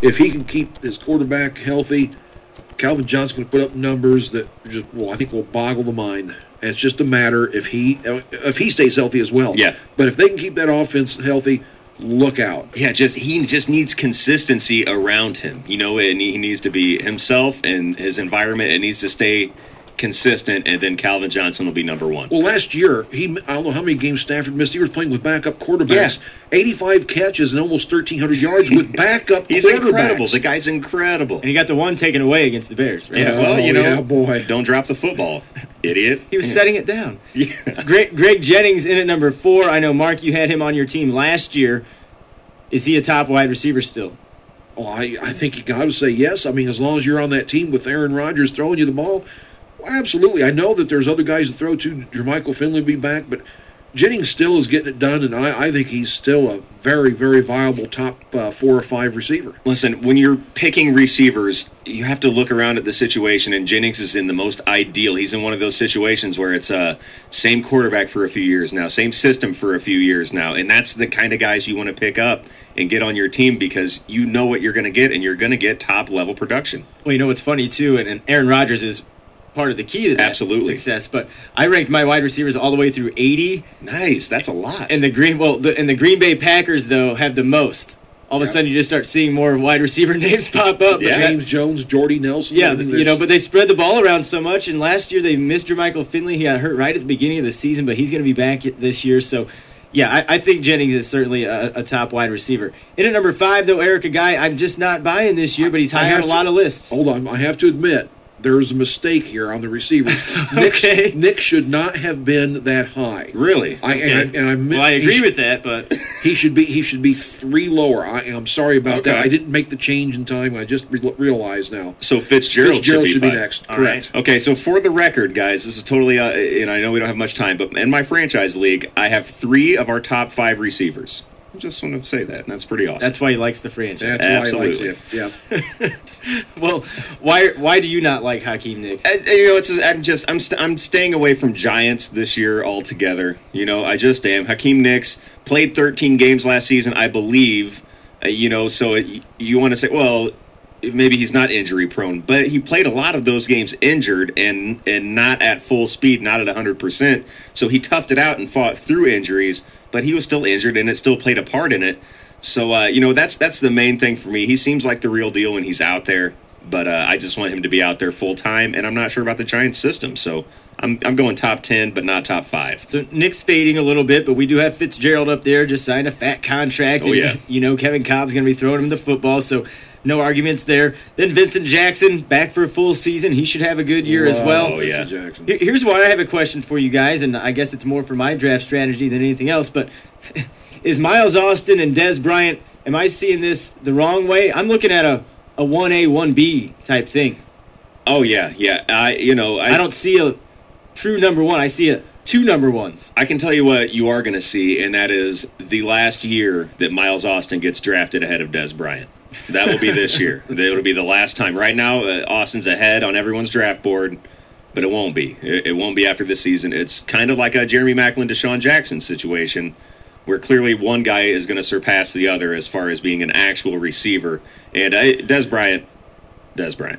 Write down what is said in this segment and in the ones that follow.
if he can keep his quarterback healthy, Calvin Johnson's going to put up numbers that just, well, I think will boggle the mind. And it's just a matter if he stays healthy as well. Yeah. But if they can keep that offense healthy, look out. Yeah, he just needs consistency around him, and he needs to be himself and his environment. It needs to stay consistent, and then Calvin Johnson will be number one. Well, last year, I don't know how many games Stafford missed. He was playing with backup quarterbacks. Yeah. 85 catches and almost 1,300 yards with backup He's quarterbacks. incredible. The guy's incredible. And he got the one taken away against the Bears, right? Yeah, well, yeah, boy. Don't drop the football, idiot. He was setting it down. Yeah. Greg Jennings in at number 4. I know, Mark, you had him on your team last year. Is he a top wide receiver still? Oh, I think you got to say yes. I mean, as long as you're on that team with Aaron Rodgers throwing you the ball, well, absolutely. I know that there's other guys to throw to. Jermichael Finley will be back, but Jennings still is getting it done, and I think he's still a very, very viable top 4 or 5 receiver. Listen, when you're picking receivers, you have to look around at the situation, and Jennings is in the most ideal. He's in one of those situations where it's same quarterback for a few years now, same system for a few years now, and that's the kind of guys you want to pick up and get on your team because you know what you're going to get, and you're going to get top-level production. Well, what's funny, too, and Aaron Rodgers is part of the key to that success. But I ranked my wide receivers all the way through 80. Nice, that's a lot. And the Green Bay Packers though have the most. All of a sudden, you just start seeing more wide receiver names pop up. Yeah. James Jones, Jordy Nelson. Yeah, but they spread the ball around so much. And last year they missed Jermichael Finley. He got hurt right at the beginning of the season, but he's going to be back this year. So, yeah, I think Jennings is certainly a top wide receiver. In at number 5, though, Eric, a guy I'm just not buying this year, but he's high on a lot of lists. Hold on, I have to admit. There's a mistake here on the receiver. Okay. Nick should not have been that high. Really? I agree with that, but he should be 3 lower. I'm sorry about that. I didn't make the change in time. I just realized now. So Fitzgerald should be next. All Correct. Right. Okay. So for the record, guys, this is totally. And I know we don't have much time, but in my franchise league, I have 3 of our top 5 receivers. I just want to say that, and that's pretty awesome. That's why he likes the franchise. That's why he likes it. Yeah. Well, why do you not like Hakeem Nicks? I'm staying away from Giants this year altogether. I just am. Hakeem Nicks played 13 games last season, I believe. So you want to say, well, maybe he's not injury prone, but he played a lot of those games injured and not at full speed, not at 100%. So he toughed it out and fought through injuries. But he was still injured, and it still played a part in it. So, that's the main thing for me. He seems like the real deal when he's out there, but I just want him to be out there full-time, and I'm not sure about the Giants system. So I'm going top 10, but not top 5. So Nick's fading a little bit, but we do have Fitzgerald up there, just signed a fat contract. Oh, yeah. Kevin Cobb's going to be throwing him the football, so no arguments there. Then Vincent Jackson, back for a full season. He should have a good year as well. Oh, yeah. Jackson. Here's why I have a question for you guys, and I guess it's more for my draft strategy than anything else, but is Miles Austin and Dez Bryant, am I seeing this the wrong way? I'm looking at a 1A, 1B type thing. Oh, yeah. I don't see a true number 1. I see 2 number 1s. I can tell you what you are going to see, and that is the last year that Miles Austin gets drafted ahead of Dez Bryant. That will be this year. It'll be the last time. Right now, Austin's ahead on everyone's draft board, but it won't be. It won't be after this season. It's kind of like a Jeremy Maclin, Deshaun Jackson situation, where clearly one guy is going to surpass the other as far as being an actual receiver. And Dez Bryant.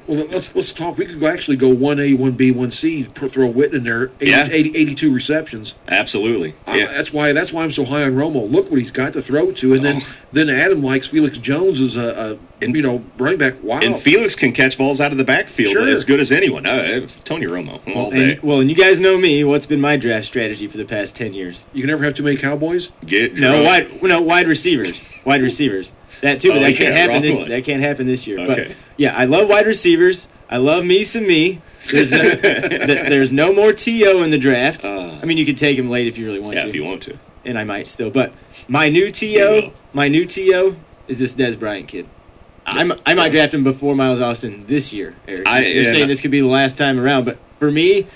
Well, let's talk. We could actually go 1A, 1B, 1C. Throw Witten in there. 82 receptions. Absolutely. Yeah. That's why I'm so high on Romo. Look what he's got to throw to, and then Adam likes Felix Jones as a running back. Wow. And Felix can catch balls out of the backfield as good as anyone. Tony Romo all day. And you guys know me. What's been my draft strategy for the past 10 years? You can never have too many Cowboys. Wide receivers. Wide receivers. That too, but that can't happen. That can't happen this year. Okay. But yeah, I love wide receivers. I love me some me. There's no more T.O. in the draft. I mean, you could take him late if you really want to. Yeah, if you want to. And I might still. But my new T.O. is this Dez Bryant kid. I might draft him before Miles Austin this year, Eric. You're saying this could be the last time around, but for me,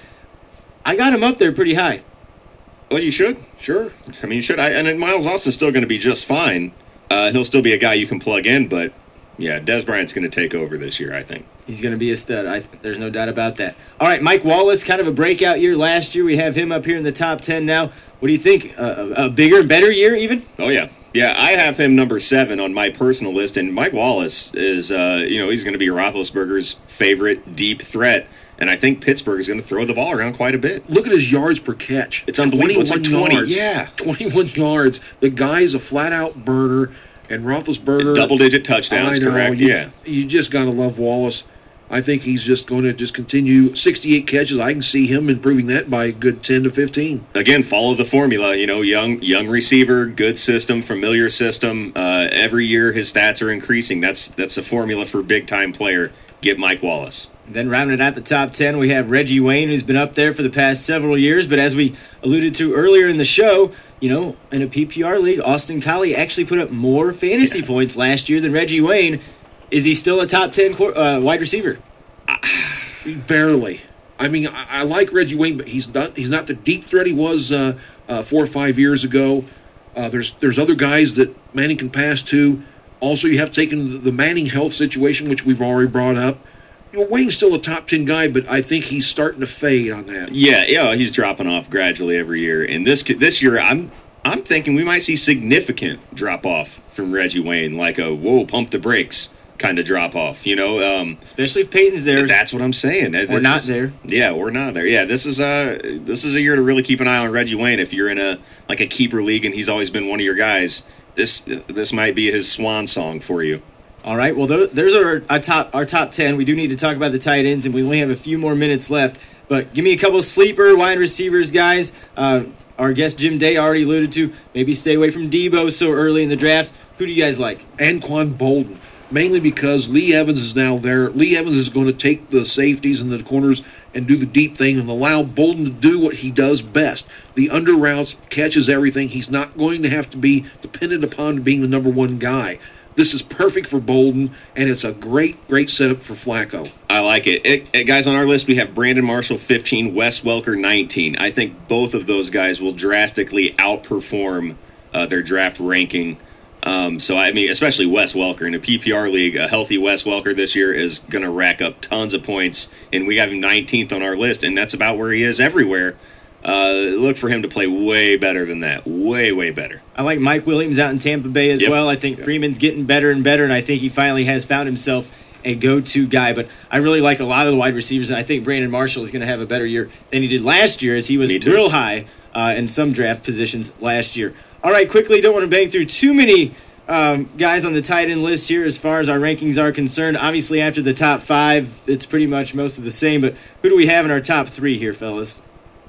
I got him up there pretty high. Well, you should. Sure. I mean, you should. And Miles Austin's still going to be just fine. He'll still be a guy you can plug in, but yeah, Dez Bryant's going to take over this year, I think. He's going to be a stud. There's no doubt about that. All right, Mike Wallace, kind of a breakout year last year. We have him up here in the top 10 now. What do you think? A bigger and better year even? Oh, yeah. Yeah, I have him number 7 on my personal list, and Mike Wallace is, he's going to be Roethlisberger's favorite deep threat, and I think Pittsburgh is going to throw the ball around quite a bit. Look at his yards per catch. It's unbelievable. It's like 20. Yards. Yeah. 21 yards. The guy's a flat-out burner, and Roethlisberger... Double-digit touchdowns, correct? You just got to love Wallace. I think he's just going to continue 68 catches. I can see him improving that by a good 10 to 15. Again, follow the formula. Young receiver, good system, familiar system. Every year his stats are increasing. That's the formula for big-time player. Get Mike Wallace. Then rounding out the top 10, we have Reggie Wayne, who's been up there for the past several years. But as we alluded to earlier in the show, in a PPR league, Austin Collie actually put up more fantasy points last year than Reggie Wayne. Is he still a top 10 wide receiver? Barely. I mean, I like Reggie Wayne, but he's not the deep threat he was 4 or 5 years ago. There's other guys that Manning can pass to. Also, you have taken the Manning health situation, which we've already brought up. Wayne's still a top 10 guy, but I think he's starting to fade on that. Yeah, he's dropping off gradually every year. And this year, I'm thinking we might see significant drop off from Reggie Wayne, like a pump the brakes kind of drop off, especially if Peyton's there. That's what I'm saying. We're not there. Yeah, we're not there. Yeah, this is a year to really keep an eye on Reggie Wayne. If you're in a keeper league and he's always been one of your guys, this might be his swan song for you. All right. Well, there's our top 10. We do need to talk about the tight ends, and we only have a few more minutes left. But give me a couple of sleeper wide receivers, guys. Our guest Jim Day already alluded to. Maybe stay away from Debo so early in the draft. Who do you guys like? Anquan Bolden. Mainly because Lee Evans is now there. Lee Evans is going to take the safeties and the corners and do the deep thing and allow Bolden to do what he does best. The under routes, catches everything. He's not going to have to be dependent upon being the number one guy. This is perfect for Bolden, and it's a great setup for Flacco. I like it. Guys, on our list, we have Brandon Marshall, 15, Wes Welker, 19. I think both of those guys will drastically outperform their draft ranking. Especially Wes Welker. In a PPR league, a healthy Wes Welker this year is going to rack up tons of points, and we have him 19th on our list, and that's about where he is everywhere. Look for him to play way better than that. Way better. I like Mike Williams out in Tampa Bay as well. I think Freeman's getting better and better, and I think he finally has found himself a go-to guy. But I really like a lot of the wide receivers, and I think Brandon Marshall is going to have a better year than he did last year, as he was real high in some draft positions last year. All right, quickly, don't want to bang through too many guys on the tight end list here as far as our rankings are concerned. Obviously, after the top 5, it's pretty much most of the same. But who do we have in our top 3 here, fellas?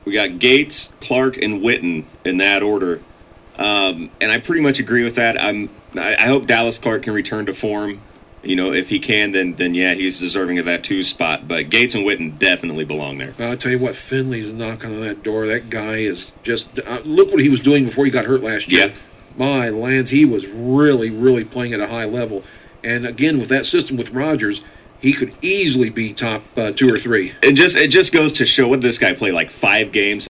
We got Gates, Clark, and Witten in that order. And I pretty much agree with that. I hope Dallas Clark can return to form. If he can, then he's deserving of that 2 spot. But Gates and Witten definitely belong there. I'll tell you what, Finley's knocking on that door. That guy is just look what he was doing before he got hurt last year. Yeah. My lands, he was really playing at a high level. And again, with that system with Rodgers, he could easily be top 2 or 3. It just goes to show, what did this guy play, like 5 games?